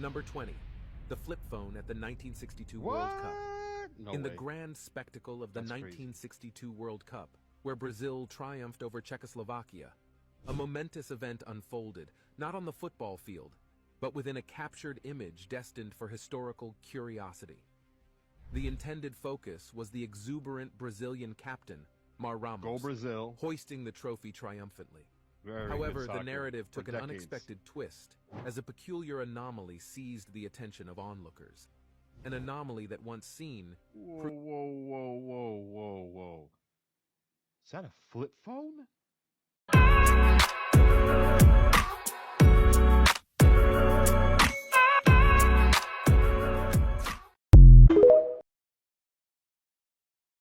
Number 20. The flip phone at the 1962 World Cup. No In way. the grand spectacle of the That's crazy. 1962 World Cup, where Brazil triumphed over Czechoslovakia, a momentous event unfolded, not on the football field, but within a captured image destined for historical curiosity. The intended focus was the exuberant Brazilian captain, Mar Ramos, Go Brazil. hoisting the trophy triumphantly. Very However, good the soccer narrative for took an decades. unexpected twist, as a peculiar anomaly seized the attention of onlookers. An anomaly that once seen... Whoa. Is that a flip phone?